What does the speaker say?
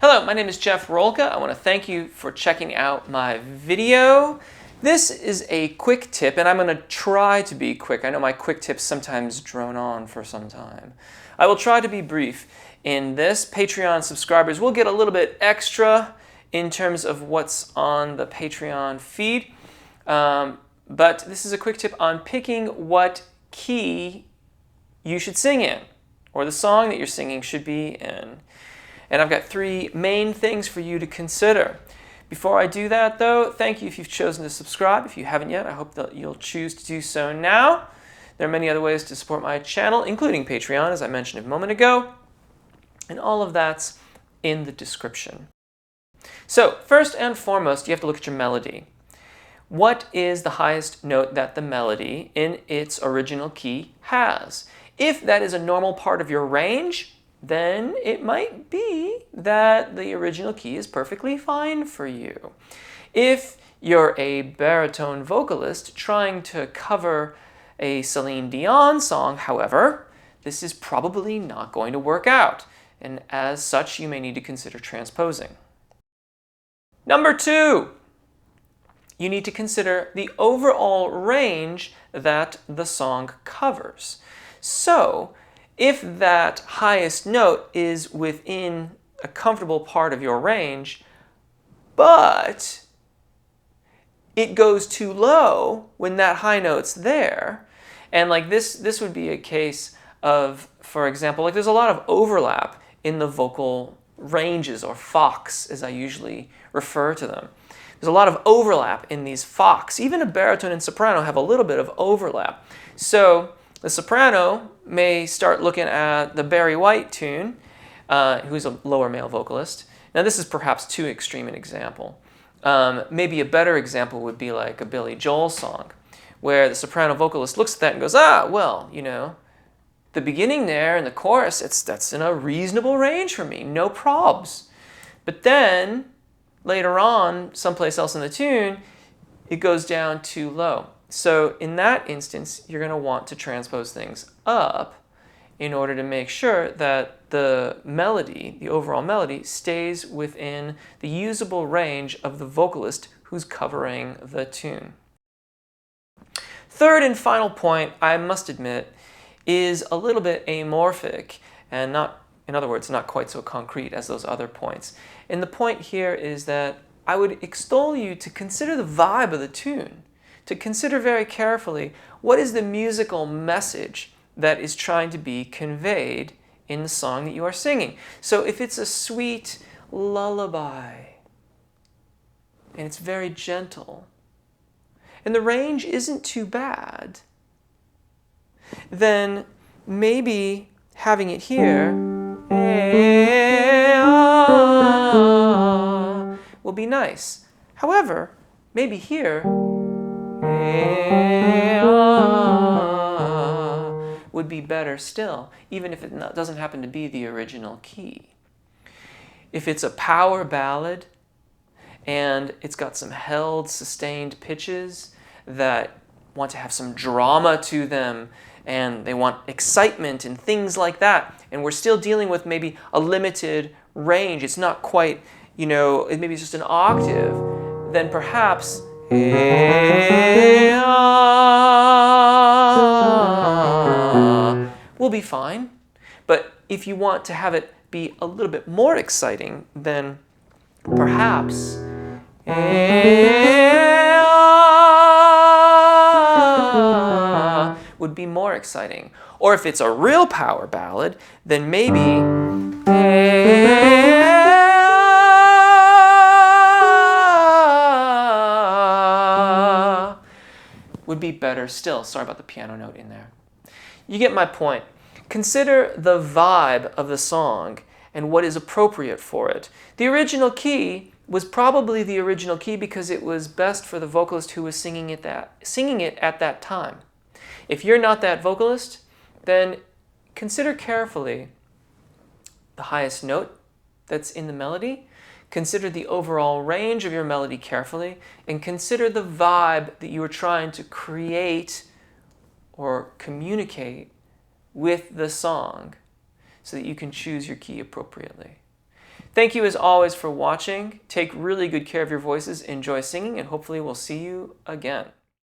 Hello, my name is Jeff Rolka. I want to thank you for checking out my video. This is a quick tip, and I'm going to try to be quick. I know my quick tips sometimes drone on for some time. I will try to be brief. In this, Patreon subscribers will get a little bit extra in terms of what's on the Patreon feed. But this is a quick tip on picking what key you should sing in, or the song that you're singing should be in. And I've got three main things for you to consider. Before I do that, though, thank you if you've chosen to subscribe. If you haven't yet, I hope that you'll choose to do so now. There are many other ways to support my channel, including Patreon, as I mentioned a moment ago. And all of that's in the description. So, first and foremost, you have to look at your melody. What is the highest note that the melody in its original key has? If that is a normal part of your range, then it might be that the original key is perfectly fine for you. If you're a baritone vocalist trying to cover a Celine Dion song, however, this is probably not going to work out, and as such, you may need to consider transposing. Number two, you need to consider the overall range that the song covers. So, if that highest note is within a comfortable part of your range, but it goes too low when that high note's there, and like this would be a case of, for example, like there's a lot of overlap in the vocal ranges, or fox as I usually refer to them. There's a lot of overlap in these fox. Even a baritone and soprano have a little bit of overlap. So the soprano may start looking at the Barry White tune, who's a lower male vocalist. Now this is perhaps too extreme an example. Maybe a better example would be like a Billy Joel song, where the soprano vocalist looks at that and goes, well, you know, the beginning there and the chorus, that's in a reasonable range for me, no probs. But then, later on, someplace else in the tune, it goes down too low. So in that instance, you're going to want to transpose things up in order to make sure that the melody, the overall melody, stays within the usable range of the vocalist who's covering the tune. Third and final point, I must admit, is a little bit amorphic and not, in other words, not quite so concrete as those other points. And the point here is that I would extol you to consider the vibe of the tune, to consider very carefully what is the musical message that is trying to be conveyed in the song that you are singing. So if it's a sweet lullaby, and it's very gentle, and the range isn't too bad, then maybe having it here will be nice. However, maybe here would be better still, even if it doesn't happen to be the original key. If it's a power ballad and it's got some held, sustained pitches that want to have some drama to them, and they want excitement and things like that, and we're still dealing with maybe a limited range, it's not quite, you know, maybe it's just an octave, then perhaps will be fine. But if you want to have it be a little bit more exciting, then perhaps would be more exciting. Or if it's a real power ballad, then maybe would be better still. Sorry about the piano note in there. You get my point. Consider the vibe of the song and what is appropriate for it. The original key was probably the original key because it was best for the vocalist who was singing it at that time. If you're not that vocalist, then consider carefully the highest note that's in the melody, consider the overall range of your melody carefully, and consider the vibe that you are trying to create or communicate with the song so that you can choose your key appropriately. Thank you as always for watching. Take really good care of your voices, enjoy singing, and hopefully we'll see you again.